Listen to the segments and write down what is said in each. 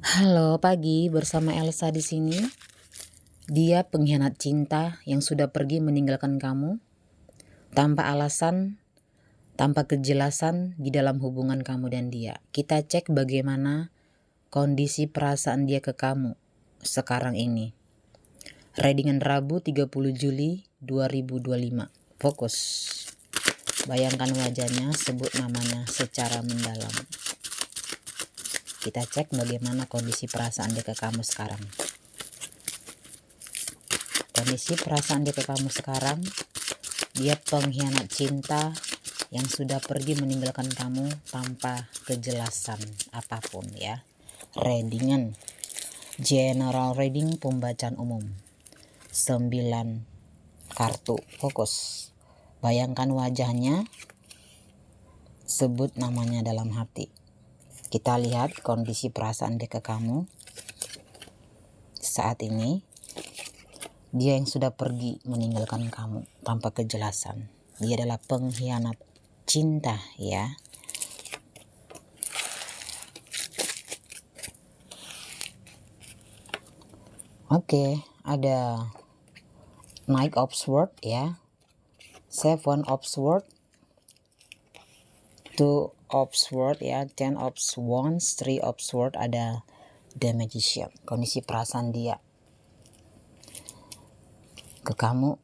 Halo, pagi bersama Elsa di sini. Dia pengkhianat cinta yang sudah pergi meninggalkan kamu tanpa alasan, tanpa kejelasan di dalam hubungan kamu dan dia. Kita cek bagaimana kondisi perasaan dia ke kamu sekarang ini. Readingan Rabu 30 Juli 2025. Fokus. Bayangkan wajahnya, sebut namanya secara mendalam. Kita cek bagaimana kondisi perasaan dia ke kamu sekarang. Kondisi perasaan dia ke kamu sekarang, dia pengkhianat cinta yang sudah pergi meninggalkan kamu tanpa kejelasan apapun ya. Readingan general reading, pembacaan umum. 9 kartu. Fokus. Bayangkan wajahnya, sebut namanya dalam hati. Kita lihat kondisi perasaan dia ke kamu saat ini. Dia yang sudah pergi meninggalkan kamu tanpa kejelasan. Dia adalah pengkhianat cinta ya. Oke, ada Knight of Swords ya. Seven of Swords, Two of Swords ya, Ten of Wands, Three of Swords, ada The Magician. Kondisi perasaan dia ke kamu,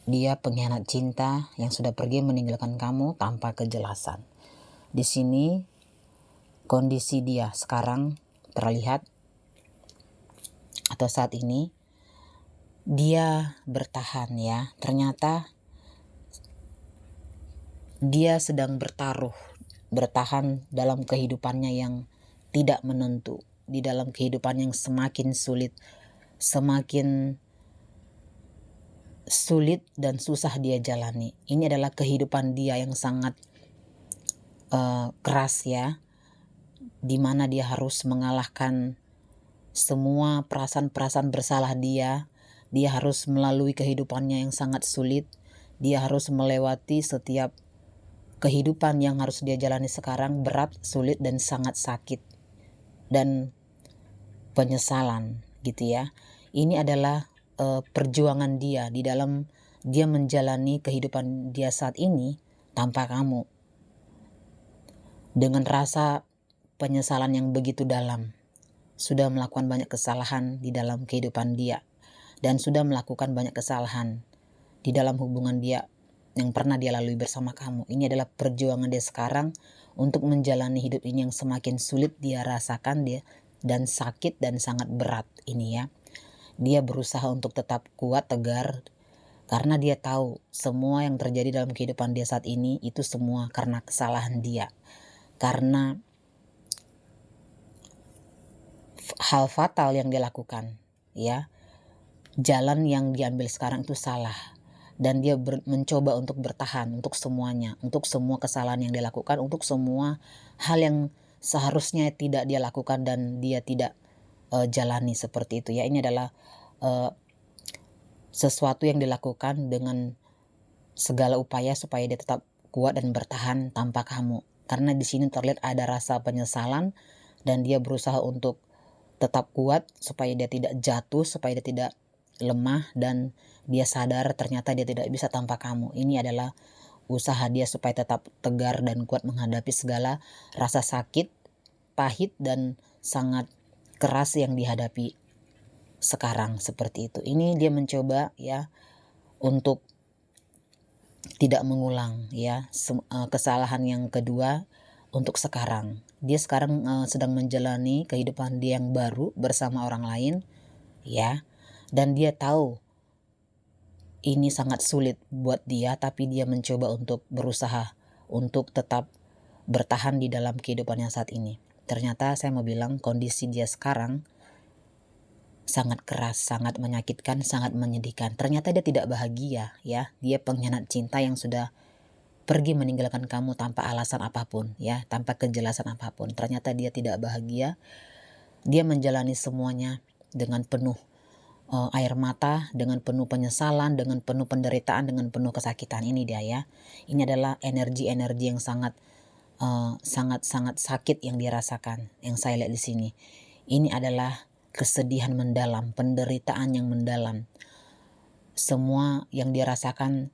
dia pengkhianat cinta yang sudah pergi meninggalkan kamu tanpa kejelasan. Di sini kondisi dia sekarang terlihat atau saat ini dia bertahan ya. Ternyata dia sedang bertahan dalam kehidupannya yang tidak menentu, di dalam kehidupan yang semakin sulit, semakin sulit dan susah dia jalani. Ini adalah kehidupan dia yang sangat keras ya, dimana dia harus mengalahkan semua perasaan-perasaan bersalah dia. Dia harus melalui kehidupannya yang sangat sulit. Dia harus melewati setiap kehidupan yang harus dia jalani sekarang, berat, sulit, dan sangat sakit dan penyesalan gitu ya. Ini adalah perjuangan dia di dalam dia menjalani kehidupan dia saat ini tanpa kamu, dengan rasa penyesalan yang begitu dalam. Sudah melakukan banyak kesalahan di dalam kehidupan dia, dan sudah melakukan banyak kesalahan di dalam hubungan dia yang pernah dia lalui bersama kamu. Ini adalah perjuangan dia sekarang untuk menjalani hidup ini yang semakin sulit dia rasakan dia, dan sakit dan sangat berat ini ya. Dia berusaha untuk tetap kuat, tegar, karena dia tahu semua yang terjadi dalam kehidupan dia saat ini itu semua karena kesalahan dia. Karena hal fatal yang dia lakukan ya, jalan yang diambil sekarang itu salah, dan dia mencoba untuk bertahan untuk semuanya, untuk semua kesalahan yang dia lakukan, untuk semua hal yang seharusnya tidak dia lakukan dan dia tidak jalani seperti itu ya. Ini adalah sesuatu yang dilakukan dengan segala upaya supaya dia tetap kuat dan bertahan tanpa kamu. Karena di sini terlihat ada rasa penyesalan, dan dia berusaha untuk tetap kuat supaya dia tidak jatuh, supaya dia tidak lemah, dan dia sadar ternyata dia tidak bisa tanpa kamu. Ini adalah usaha dia supaya tetap tegar dan kuat menghadapi segala rasa sakit, pahit, dan sangat keras yang dihadapi sekarang seperti itu. Ini dia mencoba ya untuk tidak mengulang ya kesalahan yang kedua untuk sekarang. Dia sekarang sedang menjalani kehidupan dia yang baru bersama orang lain ya, dan dia tahu ini sangat sulit buat dia, tapi dia mencoba untuk berusaha untuk tetap bertahan di dalam kehidupannya saat ini. Ternyata saya mau bilang kondisi dia sekarang sangat keras, sangat menyakitkan, sangat menyedihkan. Ternyata dia tidak bahagia ya. Dia pengkhianat cinta yang sudah pergi meninggalkan kamu tanpa alasan apapun ya, tanpa kejelasan apapun. Ternyata dia tidak bahagia. Dia menjalani semuanya dengan penuh air mata, dengan penuh penyesalan, dengan penuh penderitaan, dengan penuh kesakitan. Ini dia ya. Ini adalah energi-energi yang sangat sangat sakit yang dia rasakan, yang saya lihat di sini. Ini adalah kesedihan mendalam, penderitaan yang mendalam. Semua yang dia rasakan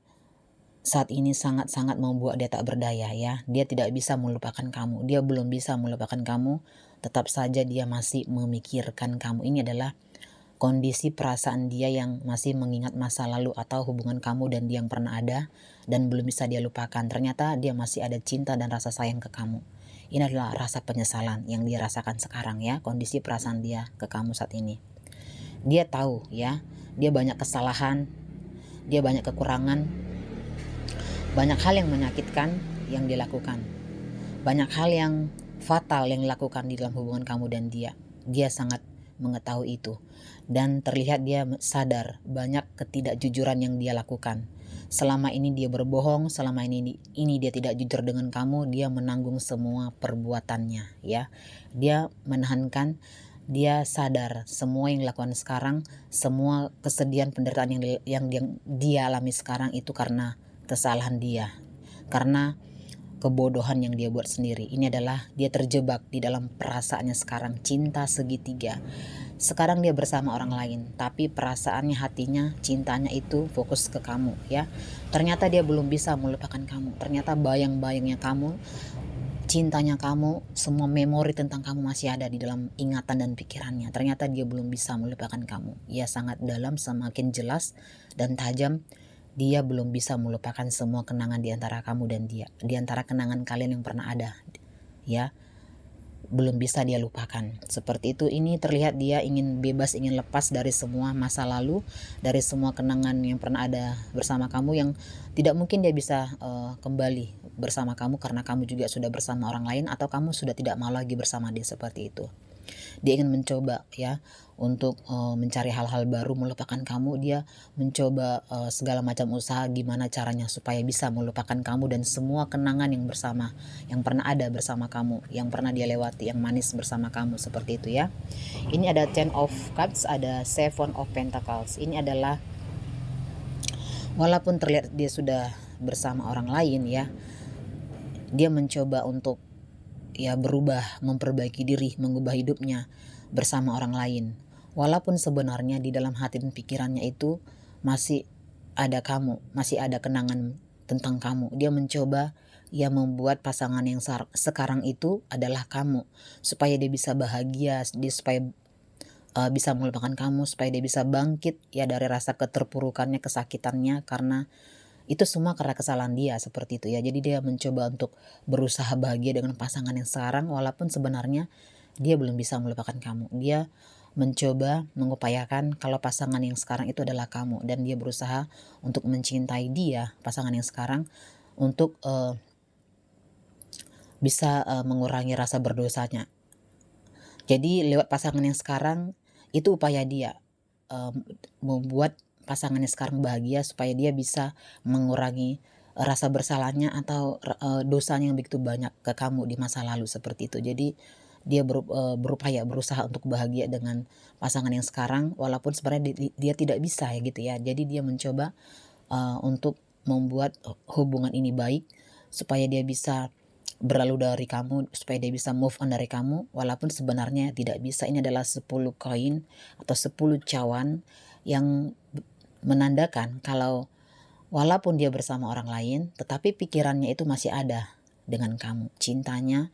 saat ini sangat-sangat membuat dia tak berdaya ya. Dia tidak bisa melupakan kamu. Dia belum bisa melupakan kamu. Tetap saja dia masih memikirkan kamu. Ini adalah kondisi perasaan dia yang masih mengingat masa lalu atau hubungan kamu dan dia yang pernah ada dan belum bisa dia lupakan. Ternyata dia masih ada cinta dan rasa sayang ke kamu. Ini adalah rasa penyesalan yang dia rasakan sekarang ya, kondisi perasaan dia ke kamu saat ini. Dia tahu ya, dia banyak kesalahan, dia banyak kekurangan, banyak hal yang menyakitkan yang dilakukan. Banyak hal yang fatal yang dilakukan di dalam hubungan kamu dan dia. Dia sangat mengetahui itu. Dan terlihat dia sadar banyak ketidakjujuran yang dia lakukan. Selama ini dia berbohong, selama ini dia tidak jujur dengan kamu, dia menanggung semua perbuatannya ya. Dia menahankan, dia sadar semua yang dilakukan sekarang, semua kesedihan penderitaan yang dia alami sekarang itu karena kesalahan dia. Karena kebodohan yang dia buat sendiri. Ini adalah dia terjebak di dalam perasaannya sekarang, cinta segitiga. Sekarang dia bersama orang lain, tapi perasaannya, hatinya, cintanya itu fokus ke kamu ya. Ternyata dia belum bisa melupakan kamu. Ternyata bayang-bayangnya kamu, cintanya kamu, semua memori tentang kamu masih ada di dalam ingatan dan pikirannya. Ternyata dia belum bisa melupakan kamu. Ia sangat dalam, semakin jelas dan tajam. Dia belum bisa melupakan semua kenangan di antara kamu dan dia, di antara kenangan kalian yang pernah ada ya, belum bisa dia lupakan. Seperti itu. Ini terlihat dia ingin bebas, ingin lepas dari semua masa lalu, dari semua kenangan yang pernah ada bersama kamu yang tidak mungkin dia bisa kembali bersama kamu karena kamu juga sudah bersama orang lain atau kamu sudah tidak mau lagi bersama dia. Seperti itu. Dia ingin mencoba ya untuk mencari hal-hal baru, melupakan kamu. Dia mencoba segala macam usaha gimana caranya supaya bisa melupakan kamu dan semua kenangan yang bersama, yang pernah ada bersama kamu, yang pernah dia lewati, yang manis bersama kamu. Seperti itu ya. Ini ada Ten of Cups, ada Seven of Pentacles. Ini adalah, walaupun terlihat dia sudah bersama orang lain ya, dia mencoba untuk ya berubah, memperbaiki diri, mengubah hidupnya bersama orang lain. Walaupun sebenarnya di dalam hati dan pikirannya itu masih ada kamu, masih ada kenangan tentang kamu. Dia mencoba ya membuat pasangan yang sekarang itu adalah kamu, supaya dia bisa bahagia, dia supaya bisa melupakan kamu, supaya dia bisa bangkit ya dari rasa keterpurukannya, kesakitannya, karena itu semua karena kesalahan dia. Seperti itu ya. Jadi dia mencoba untuk berusaha bahagia dengan pasangan yang sekarang, walaupun sebenarnya dia belum bisa melupakan kamu. Dia mencoba mengupayakan kalau pasangan yang sekarang itu adalah kamu, dan dia berusaha untuk mencintai dia, pasangan yang sekarang, untuk bisa mengurangi rasa berdosanya. Jadi lewat pasangan yang sekarang itu upaya dia membuat pasangannya sekarang bahagia supaya dia bisa mengurangi rasa bersalahnya atau dosanya yang begitu banyak ke kamu di masa lalu. Seperti itu. Jadi dia berupaya, berusaha untuk bahagia dengan pasangan yang sekarang, walaupun sebenarnya dia tidak bisa ya gitu ya. Jadi dia mencoba untuk membuat hubungan ini baik supaya dia bisa berlalu dari kamu, supaya dia bisa move on dari kamu, walaupun sebenarnya tidak bisa. Ini adalah 10 koin atau 10 cawan yang menandakan kalau walaupun dia bersama orang lain, tetapi pikirannya itu masih ada dengan kamu. Cintanya,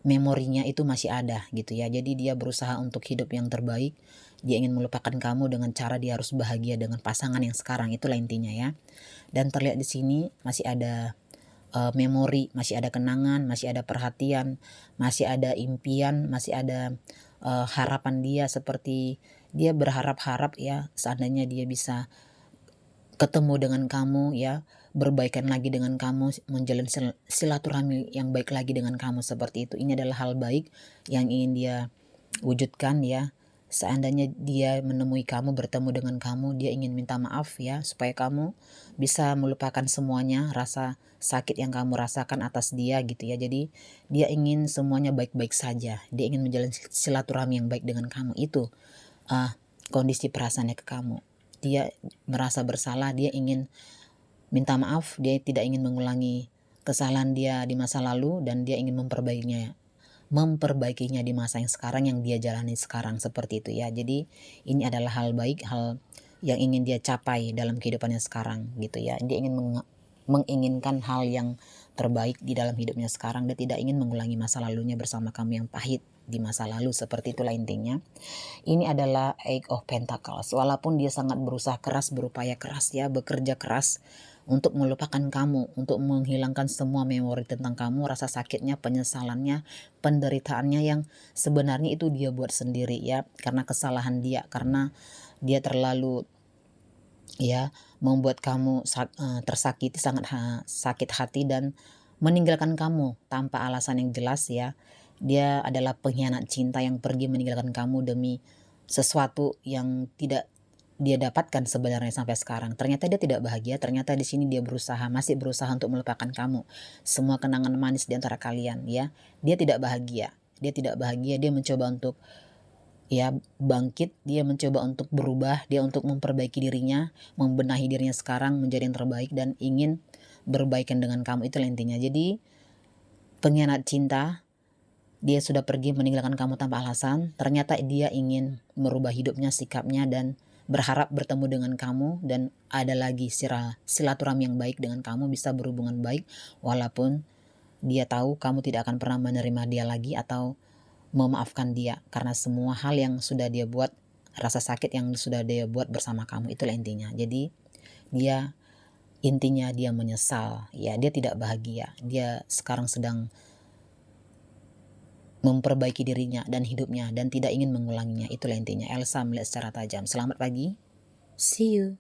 memorinya itu masih ada gitu ya. Jadi dia berusaha untuk hidup yang terbaik. Dia ingin melupakan kamu dengan cara dia harus bahagia dengan pasangan yang sekarang. Itulah intinya ya. Dan terlihat di sini masih ada memori, masih ada kenangan, masih ada perhatian, masih ada impian, masih ada harapan dia. Seperti dia berharap-harap ya, seandainya dia bisa ketemu dengan kamu ya, berbaikan lagi dengan kamu, menjalin silaturahmi yang baik lagi dengan kamu. Seperti itu. Ini adalah hal baik yang ingin dia wujudkan ya. Seandainya dia menemui kamu, bertemu dengan kamu, dia ingin minta maaf ya, supaya kamu bisa melupakan semuanya, rasa sakit yang kamu rasakan atas dia gitu ya. Jadi dia ingin semuanya baik-baik saja. Dia ingin menjalin silaturahmi yang baik dengan kamu. Itu kondisi perasaannya ke kamu. Dia merasa bersalah, dia ingin minta maaf, dia tidak ingin mengulangi kesalahan dia di masa lalu, dan dia ingin memperbaikinya memperbaikinya di masa yang sekarang yang dia jalani sekarang, seperti itu ya. Jadi ini adalah hal baik, hal yang ingin dia capai dalam kehidupannya sekarang gitu ya. Dia ingin menginginkan hal yang terbaik di dalam hidupnya sekarang. Dia tidak ingin mengulangi masa lalunya bersama kamu yang pahit di masa lalu, seperti itulah intinya. Ini adalah Eight of Pentacles. Walaupun dia sangat berusaha keras, berupaya keras ya, bekerja keras untuk melupakan kamu, untuk menghilangkan semua memori tentang kamu, rasa sakitnya, penyesalannya, penderitaannya yang sebenarnya itu dia buat sendiri ya, karena kesalahan dia, karena dia terlalu ya membuat kamu tersakiti, sangat sakit hati dan meninggalkan kamu tanpa alasan yang jelas ya. Dia adalah pengkhianat cinta yang pergi meninggalkan kamu demi sesuatu yang tidak dia dapatkan sebenarnya sampai sekarang. Ternyata dia tidak bahagia, ternyata di sini dia masih berusaha untuk melupakan kamu. Semua kenangan manis di antara kalian ya. Dia tidak bahagia. Dia tidak bahagia, dia mencoba untuk ya bangkit, dia mencoba untuk berubah, dia untuk memperbaiki dirinya, membenahi dirinya sekarang menjadi yang terbaik dan ingin berbaikan dengan kamu, itulah intinya. Jadi pengkhianat cinta, dia sudah pergi meninggalkan kamu tanpa alasan, ternyata dia ingin merubah hidupnya, sikapnya, dan berharap bertemu dengan kamu dan ada lagi silaturahmi yang baik dengan kamu, bisa berhubungan baik walaupun dia tahu kamu tidak akan pernah menerima dia lagi atau memaafkan dia karena semua hal yang sudah dia buat, rasa sakit yang sudah dia buat bersama kamu, itulah intinya. Jadi intinya dia menyesal ya, dia tidak bahagia, dia sekarang sedang memperbaiki dirinya dan hidupnya dan tidak ingin mengulanginya, itulah intinya. Elsa melihat secara tajam. Selamat pagi, see you.